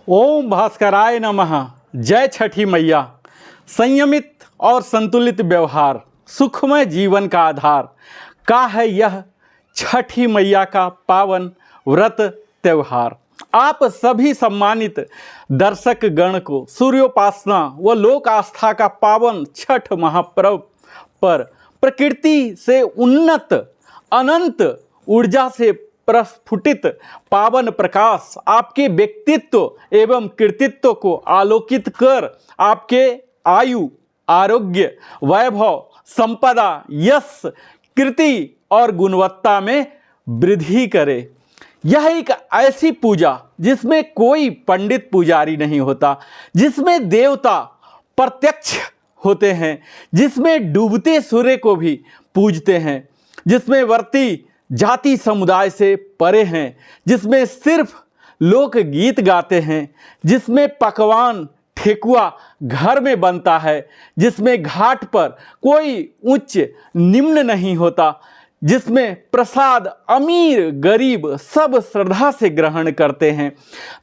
ओम भास्कराय नमः। जय छठी मैया। संयमित और संतुलित व्यवहार सुखमय जीवन का आधार का है यह छठी मैया का पावन व्रत त्यौहार। आप सभी सम्मानित दर्शक गण को सूर्योपासना व लोक आस्था का पावन छठ महापर्व पर प्रकृति से उन्नत अनंत ऊर्जा से प्रस्फुटित पावन प्रकाश आपके व्यक्तित्व एवं कृतित्व को आलोकित कर आपके आयु, आरोग्य, वैभव, संपदा, यश, कृति और गुणवत्ता में वृद्धि करे। यह एक ऐसी पूजा जिसमें कोई पंडित पुजारी नहीं होता, जिसमें देवता प्रत्यक्ष होते हैं, जिसमें डूबते सूर्य को भी पूजते हैं, जिसमें व्रती जाति समुदाय से परे हैं, जिसमें सिर्फ लोक गीत गाते हैं, जिसमें पकवान ठेकुआ घर में बनता है, जिसमें घाट पर कोई उच्च निम्न नहीं होता, जिसमें प्रसाद अमीर गरीब सब श्रद्धा से ग्रहण करते हैं।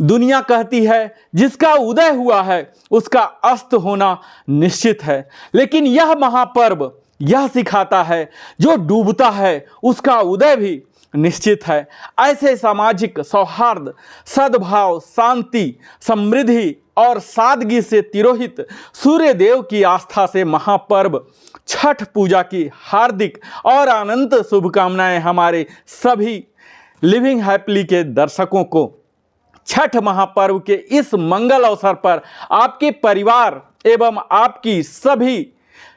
दुनिया कहती है जिसका उदय हुआ है उसका अस्त होना निश्चित है, लेकिन यह महापर्व यह सिखाता है जो डूबता है उसका उदय भी निश्चित है। ऐसे सामाजिक सौहार्द, सद्भाव, शांति, समृद्धि और सादगी से तिरोहित सूर्य देव की आस्था से महापर्व छठ पूजा की हार्दिक और अनंत शुभकामनाएं हमारे सभी लिविंग हैप्पीली के दर्शकों को। छठ महापर्व के इस मंगल अवसर पर आपके परिवार एवं आपकी सभी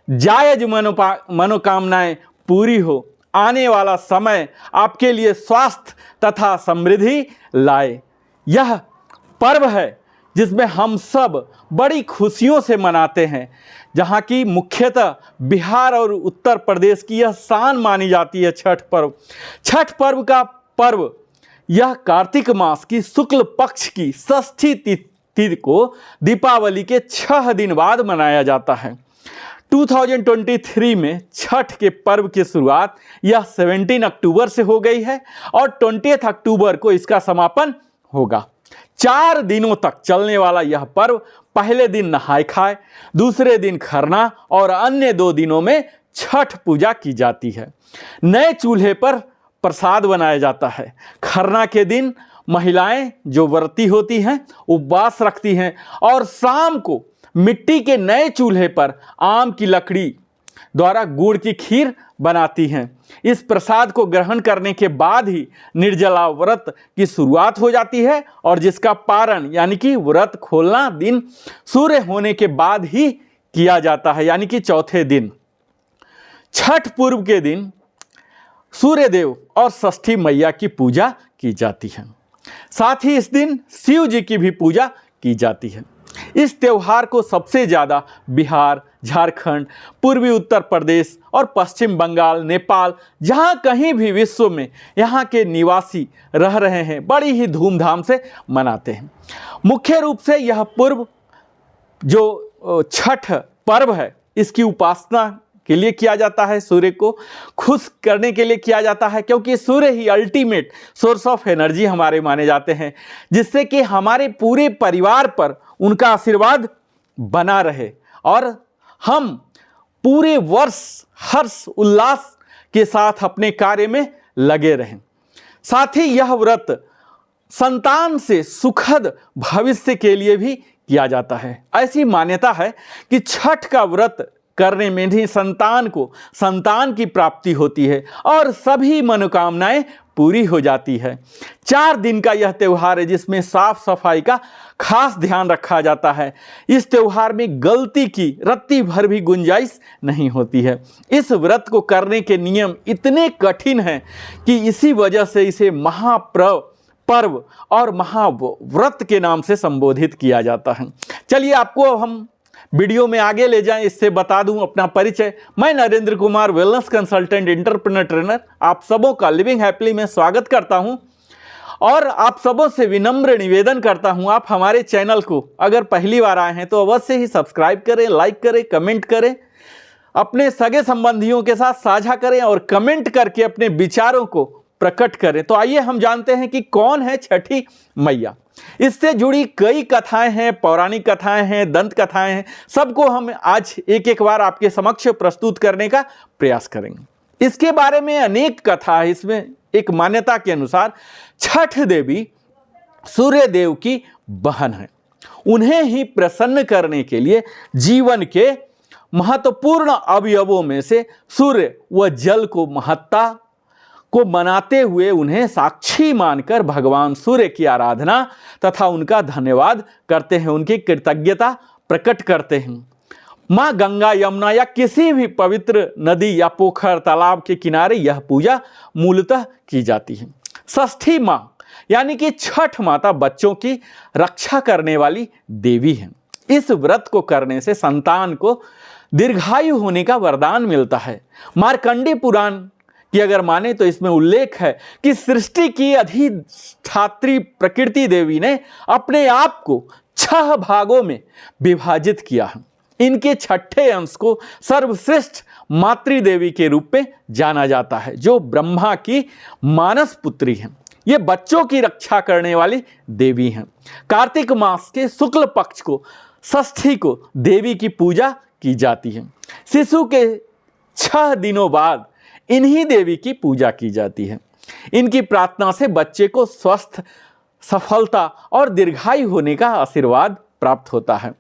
जायज मनोकामनाएं पूरी हो। आने वाला समय आपके लिए स्वास्थ्य तथा समृद्धि लाए। यह पर्व है जिसमें हम सब बड़ी खुशियों से मनाते हैं, जहाँ की मुख्यतः बिहार और उत्तर प्रदेश की यह शान मानी जाती है छठ पर्व। छठ पर्व का पर्व यह कार्तिक मास की शुक्ल पक्ष की षष्ठी तिथि को दीपावली के 6 दिन बाद मनाया जाता है। 2023 में छठ के पर्व की शुरुआत यह 17 अक्टूबर से हो गई है और 20 अक्टूबर को इसका समापन होगा। 4 दिनों तक चलने वाला यह पर्व पहले दिन नहाय खाए, दूसरे दिन खरना और अन्य 2 दिनों में छठ पूजा की जाती है। नए चूल्हे पर प्रसाद बनाया जाता है। खरना के दिन महिलाएं जो व्रती होती हैं उपवास रखती हैं और शाम को मिट्टी के नए चूल्हे पर आम की लकड़ी द्वारा गुड़ की खीर बनाती हैं। इस प्रसाद को ग्रहण करने के बाद ही निर्जला व्रत की शुरुआत हो जाती है और जिसका पारण यानी कि व्रत खोलना दिन सूर्य होने के बाद ही किया जाता है, यानी कि चौथे दिन। छठ पूर्व के दिन सूर्य देव और षष्ठी मैया की पूजा की जाती है। साथ ही इस दिन शिव जी की भी पूजा की जाती है। इस त्यौहार को सबसे ज़्यादा बिहार, झारखंड, पूर्वी उत्तर प्रदेश और पश्चिम बंगाल, नेपाल, जहाँ कहीं भी विश्व में यहाँ के निवासी रह रहे हैं बड़ी ही धूमधाम से मनाते हैं। मुख्य रूप से यह पर्व जो छठ पर्व है इसकी उपासना के लिए किया जाता है, सूर्य को खुश करने के लिए किया जाता है, क्योंकि सूर्य ही अल्टीमेट सोर्स ऑफ एनर्जी हमारे माने जाते हैं, जिससे कि हमारे पूरे परिवार पर उनका आशीर्वाद बना रहे और हम पूरे वर्ष हर्ष उल्लास के साथ अपने कार्य में लगे रहें। साथ ही यह व्रत संतान से सुखद भविष्य के लिए भी किया जाता है। ऐसी मान्यता है कि छठ का व्रत करने में ही संतान को संतान की प्राप्ति होती है और सभी मनोकामनाएं पूरी हो जाती है। 4 दिन का यह त्यौहार है जिसमें साफ सफाई का खास ध्यान रखा जाता है। इस त्यौहार में गलती की रत्ती भर भी गुंजाइश नहीं होती है। इस व्रत को करने के नियम इतने कठिन हैं कि इसी वजह से इसे महापर्व और महाव्रत के नाम से संबोधित किया जाता है। चलिए आपको हम वीडियो में आगे ले जाएं, इससे बता दूं अपना परिचय। मैं Narendra Kumar, wellness consultant, entrepreneur trainer, आप सबों का लिविंग हैप्पीली में स्वागत करता हूं और आप सबों से विनम्र निवेदन करता हूं, आप हमारे चैनल को अगर पहली बार आए हैं तो अवश्य ही सब्सक्राइब करें, लाइक करें, कमेंट करें, अपने सगे संबंधियों के साथ साझा करें और कमेंट करके अपने विचारों को प्रकट करें। तो आइए हम जानते हैं कि कौन है छठी मैया। इससे जुड़ी कई कथाएं हैं, पौराणिक कथाएं हैं, दंत कथाएं हैं, सबको हम आज एक एक बार आपके समक्ष प्रस्तुत करने का प्रयास करेंगे। इसके बारे में अनेक कथा है। इसमें एक मान्यता के अनुसार छठ देवी सूर्य देव की बहन है। उन्हें ही प्रसन्न करने के लिए जीवन के महत्वपूर्ण अवयवों में से सूर्य व जल को महत्ता को मनाते हुए उन्हें साक्षी मानकर भगवान सूर्य की आराधना तथा उनका धन्यवाद करते हैं, उनकी कृतज्ञता प्रकट करते हैं। माँ गंगा, यमुना या किसी भी पवित्र नदी या पोखर तालाब के किनारे यह पूजा मूलतः की जाती है। षष्ठी माँ यानी कि छठ माता बच्चों की रक्षा करने वाली देवी है। इस व्रत को करने से संतान को दीर्घायु होने का वरदान मिलता है। मार्कंडेय पुराण की अगर माने तो इसमें उल्लेख है कि सृष्टि की अधिष्ठात्री प्रकृति देवी ने अपने आप को 6 भागों में विभाजित किया है। इनके छठे अंश को सर्वश्रेष्ठ मातृदेवी के रूप में जाना जाता है, जो ब्रह्मा की मानस पुत्री है। ये बच्चों की रक्षा करने वाली देवी हैं। कार्तिक मास के शुक्ल पक्ष को षष्ठी को देवी की पूजा की जाती है। शिशु के 6 दिनों बाद इन्हीं देवी की पूजा की जाती है। इनकी प्रार्थना से बच्चे को स्वस्थ, सफलता और दीर्घायु होने का आशीर्वाद प्राप्त होता है।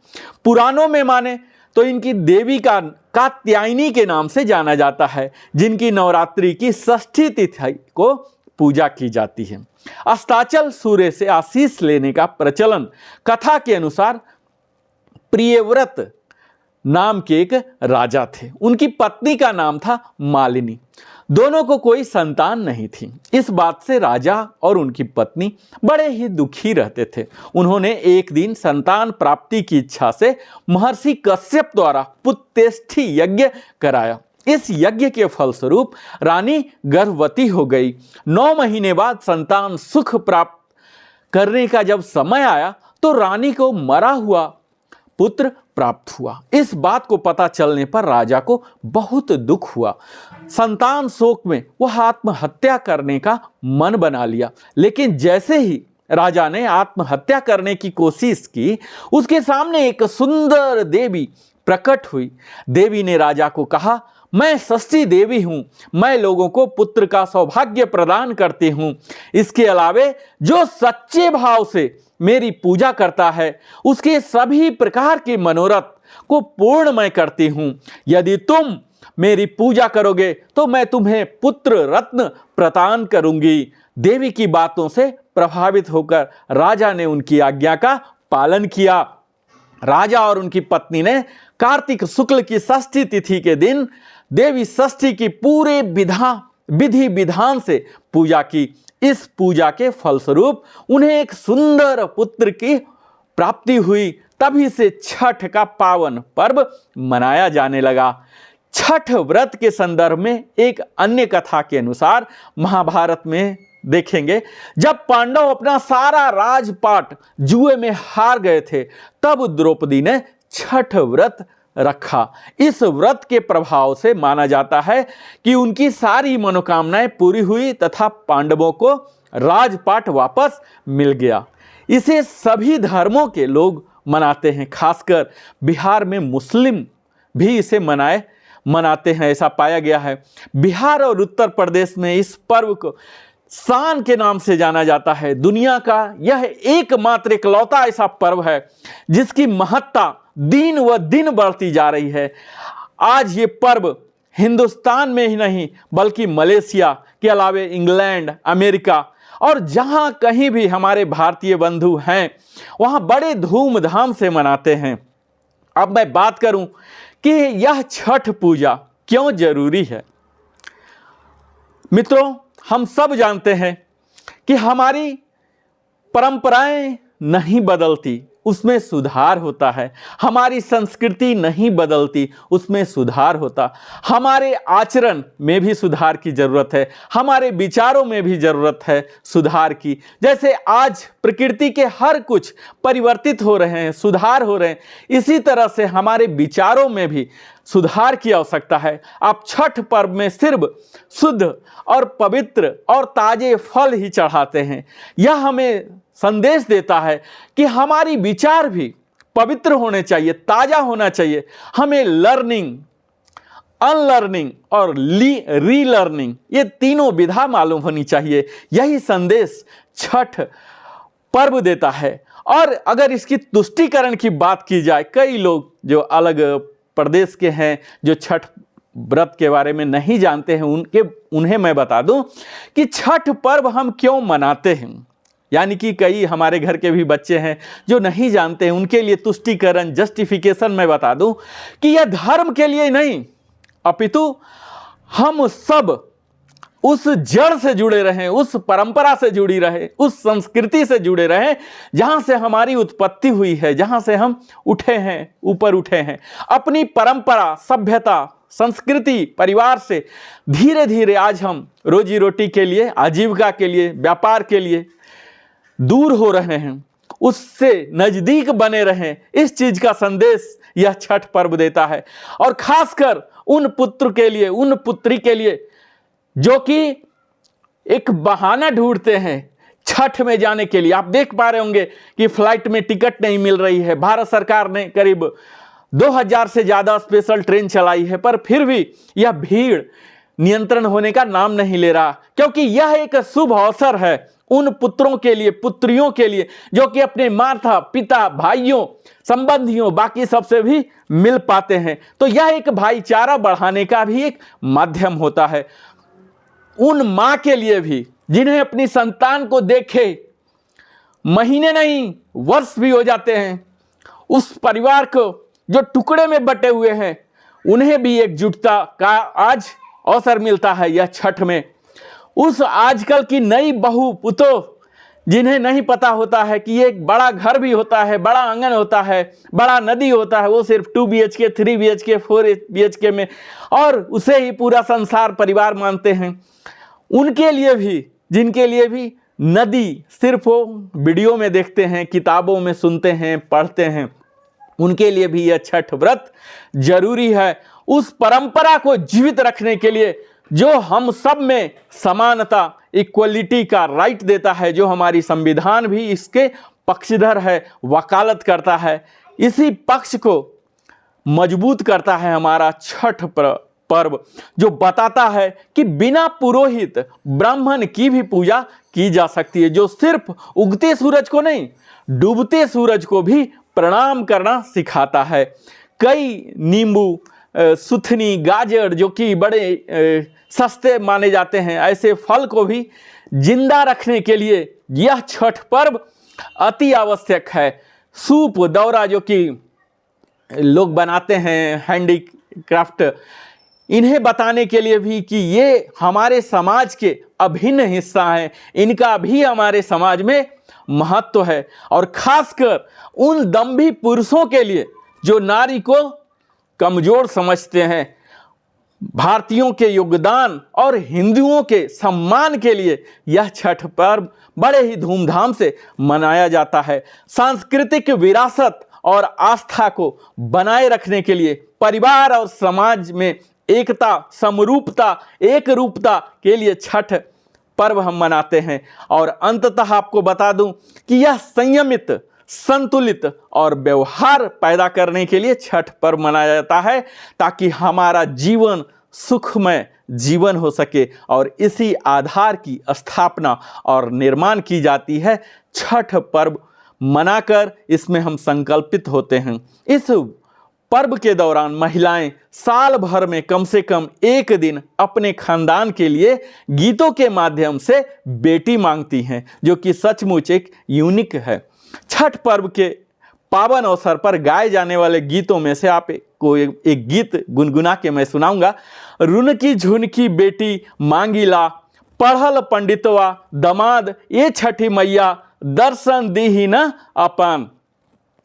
पुराणों में माने तो इनकी देवी का कात्यायनी के नाम से जाना जाता है, जिनकी नवरात्रि की षष्ठी तिथि को पूजा की जाती है। अस्ताचल सूर्य से आशीष लेने का प्रचलन कथा के अनुसार प्रियव्रत नाम के एक राजा थे। उनकी पत्नी का नाम था मालिनी। दोनों को कोई संतान नहीं थी। इस बात से राजा और उनकी पत्नी बड़े ही दुखी रहते थे। उन्होंने एक दिन संतान प्राप्ति की इच्छा से महर्षि कश्यप द्वारा पुत्रेष्ठी यज्ञ कराया। इस यज्ञ के फलस्वरूप रानी गर्भवती हो गई। 9 महीने बाद संतान सुख प्राप्त करने का जब समय आया तो रानी को मरा हुआ पुत्र प्राप्त हुआ। इस बात को पता चलने पर राजा को बहुत दुख हुआ। संतान शोक में वह आत्महत्या करने का मन बना लिया। लेकिन जैसे ही राजा ने आत्महत्या करने की कोशिश की, उसके सामने एक सुंदर देवी प्रकट हुई। देवी ने राजा को कहा, मैं षष्ठी देवी हूँ, मैं लोगों को पुत्र का सौभाग्य प्रदान करती हूँ। इसके अलावे जो सच्चे भाव से मेरी पूजा करता है, उसके सभी प्रकार के मनोरथ को पूर्ण मैं करती हूँ। यदि तुम मेरी पूजा करोगे तो मैं तुम्हें पुत्र रत्न प्रदान करूंगी। देवी की बातों से प्रभावित होकर राजा ने उनकी आज्ञा का पालन किया। राजा और उनकी पत्नी ने कार्तिक शुक्ल की षष्ठी तिथि के दिन देवी षष्ठी की पूरे विधि विधान से पूजा की। इस पूजा के फलस्वरूप उन्हें एक सुंदर पुत्र की प्राप्ति हुई। तभी से छठ का पावन पर्व मनाया जाने लगा। छठ व्रत के संदर्भ में एक अन्य कथा के अनुसार महाभारत में देखेंगे, जब पांडव अपना सारा राजपाट जुए में हार गए थे, तब द्रौपदी ने छठ व्रत रखा। इस व्रत के प्रभाव से माना जाता है कि उनकी सारी मनोकामनाएं पूरी हुई तथा पांडवों को राजपाट वापस मिल गया। इसे सभी धर्मों के लोग मनाते हैं। खासकर बिहार में मुस्लिम भी इसे मनाते हैं, ऐसा पाया गया है। बिहार और उत्तर प्रदेश में इस पर्व को शान के नाम से जाना जाता है। दुनिया का यह एकमात्र इकलौता ऐसा पर्व है जिसकी महत्ता दिन व दिन बढ़ती जा रही है। आज ये पर्व हिंदुस्तान में ही नहीं बल्कि मलेशिया के अलावे इंग्लैंड, अमेरिका और जहां कहीं भी हमारे भारतीय बंधु हैं, वहां बड़े धूमधाम से मनाते हैं। अब मैं बात करूं कि यह छठ पूजा क्यों जरूरी है। मित्रों, हम सब जानते हैं कि हमारी परंपराएं नहीं बदलती, उसमें सुधार होता है। हमारी संस्कृति नहीं बदलती, उसमें सुधार होता। हमारे आचरण में भी सुधार की जरूरत है, हमारे विचारों में भी जरूरत है सुधार की। जैसे आज प्रकृति के हर कुछ परिवर्तित हो रहे हैं, सुधार हो रहे हैं, इसी तरह से हमारे विचारों में भी सुधार की आवश्यकता है। आप छठ पर्व में सिर्फ शुद्ध और पवित्र और ताजे फल ही चढ़ाते हैं। यह हमें संदेश देता है कि हमारी विचार भी पवित्र होने चाहिए, ताजा होना चाहिए। हमें लर्निंग, अनलर्निंग और रीलर्निंग, ये तीनों विधा मालूम होनी चाहिए। यही संदेश छठ पर्व देता है। और अगर इसकी तुष्टीकरण की बात की जाए, कई लोग जो अलग प्रदेश के हैं, जो छठ व्रत के बारे में नहीं जानते हैं, उन्हें मैं बता दूं कि छठ पर्व हम क्यों मनाते हैं। यानी कि कई हमारे घर के भी बच्चे हैं जो नहीं जानते हैं, उनके लिए तुष्टीकरण, जस्टिफिकेशन मैं बता दूं कि यह धर्म के लिए नहीं, अपितु हम सब उस जड़ से जुड़े रहें, उस परंपरा से जुड़ी रहे, उस संस्कृति से जुड़े रहें जहां से हमारी उत्पत्ति हुई है, जहां से हम उठे हैं, ऊपर उठे हैं। अपनी परंपरा, सभ्यता, संस्कृति, परिवार से धीरे धीरे आज हम रोजी रोटी के लिए, आजीविका के लिए, व्यापार के लिए दूर हो रहे हैं, उससे नजदीक बने रहें। इस चीज का संदेश यह छठ पर्व देता है। और खासकर उन पुत्र के लिए, उन पुत्री के लिए जो कि एक बहाना ढूंढते हैं छठ में जाने के लिए। आप देख पा रहे होंगे कि फ्लाइट में टिकट नहीं मिल रही है। भारत सरकार ने करीब 2000 से ज़्यादा स्पेशल ट्रेन चलाई है, पर फिर भी यह भीड़ नियंत्रण होने का नाम नहीं ले रहा, क्योंकि यह एक शुभ अवसर है उन पुत्रों के लिए, पुत्रियों के लिए जो कि अपने माता पिता, भाइयों, संबंधियों, बाकी सबसे भी मिल पाते हैं। तो यह एक भाईचारा बढ़ाने का भी एक माध्यम होता है। उन माँ के लिए भी जिन्हें अपनी संतान को देखे महीने नहीं वर्ष भी हो जाते हैं, उस परिवार को जो टुकड़े में बटे हुए हैं, उन्हें भी एकजुटता का आज अवसर मिलता है यह छठ में। उस आजकल की नई बहू पुतों जिन्हें नहीं पता होता है कि एक बड़ा घर भी होता है, बड़ा आंगन होता है, बड़ा नदी होता है, वो सिर्फ 2 BHK, 3 BHK, 4 BHK में, और उसे ही पूरा संसार परिवार मानते हैं, उनके लिए भी, जिनके लिए भी नदी सिर्फ वो वीडियो में देखते हैं, किताबों में सुनते हैं, पढ़ते हैं, उनके लिए भी यह छठ व्रत जरूरी है। उस परंपरा को जीवित रखने के लिए जो हम सब में समानता, इक्वलिटी का राइट देता है, जो हमारी संविधान भी इसके पक्षधर है, वकालत करता है, इसी पक्ष को मजबूत करता है हमारा छठ पर्व, जो बताता है कि बिना पुरोहित ब्राह्मण की भी पूजा की जा सकती है, जो सिर्फ उगते सूरज को नहीं, डूबते सूरज को भी प्रणाम करना सिखाता है। कई नींबू, सुथनी, गाजर जो कि बड़े सस्ते माने जाते हैं, ऐसे फल को भी जिंदा रखने के लिए यह छठ पर्व अति आवश्यक है। सूप, दौरा जो कि लोग बनाते हैं, हैंडीक्राफ्ट, इन्हें बताने के लिए भी कि ये हमारे समाज के अभिन्न हिस्सा हैं, इनका भी हमारे समाज में महत्व है। और खासकर उन दंभी पुरुषों के लिए जो नारी को कमजोर समझते हैं, भारतीयों के योगदान और हिंदुओं के सम्मान के लिए यह छठ पर्व बड़े ही धूमधाम से मनाया जाता है। सांस्कृतिक विरासत और आस्था को बनाए रखने के लिए, परिवार और समाज में एकता, समरूपता, एक रूपता के लिए छठ पर्व हम मनाते हैं। और अंततः आपको बता दूं कि यह संयमित, संतुलित और व्यवहार पैदा करने के लिए छठ पर्व मनाया जाता है, ताकि हमारा जीवन सुखमय जीवन हो सके। और इसी आधार की स्थापना और निर्माण की जाती है। छठ पर्व मनाकर इसमें हम संकल्पित होते हैं। इस पर्व के दौरान महिलाएं साल भर में कम से कम एक दिन अपने खानदान के लिए गीतों के माध्यम से बेटी मांगती हैं, जो कि सचमुच एक यूनिक है। छठ पर्व के पावन अवसर पर गाए जाने वाले गीतों में से आप एक गीत गुनगुना के मैं सुनाऊंगा। रुनकी झुनकी बेटी मांगीला, पढ़ल पंडितवा दमाद, ये छठी मैया दर्शन दी ही न अपन।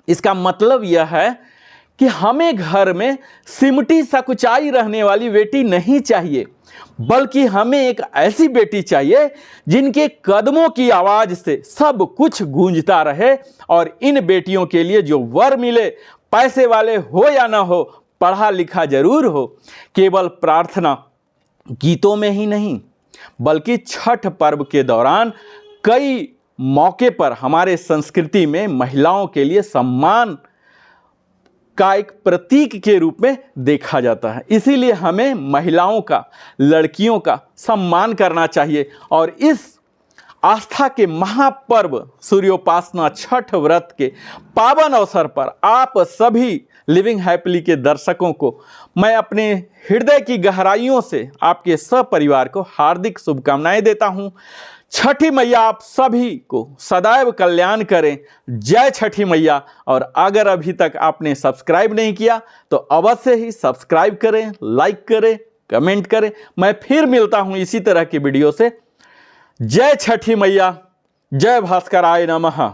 इसका मतलब यह है कि हमें घर में सिमटी सकुचाई रहने वाली बेटी नहीं चाहिए, बल्कि हमें एक ऐसी बेटी चाहिए जिनके कदमों की आवाज़ से सब कुछ गूंजता रहे। और इन बेटियों के लिए जो वर मिले, पैसे वाले हो या ना हो, पढ़ा लिखा जरूर हो, केवल प्रार्थना गीतों में ही नहीं, बल्कि छठ पर्व के दौरान कई मौके पर हमारे संस्कृति में महिलाओं के लिए सम्मान का एक प्रतीक के रूप में देखा जाता है। इसीलिए हमें महिलाओं का, लड़कियों का सम्मान करना चाहिए। और इस आस्था के महापर्व सूर्योपासना छठ व्रत के पावन अवसर पर आप सभी लिविंग हैप्पीली के दर्शकों को मैं अपने हृदय की गहराइयों से आपके सपरिवार को हार्दिक शुभकामनाएं देता हूं। छठी मैया आप सभी को सदैव कल्याण करें। जय छठी मैया। और अगर अभी तक आपने सब्सक्राइब नहीं किया तो अवश्य ही सब्सक्राइब करें, लाइक करें, कमेंट करें। मैं फिर मिलता हूं इसी तरह की वीडियो से। जय छठी मैया। जय भास्कराय नमः।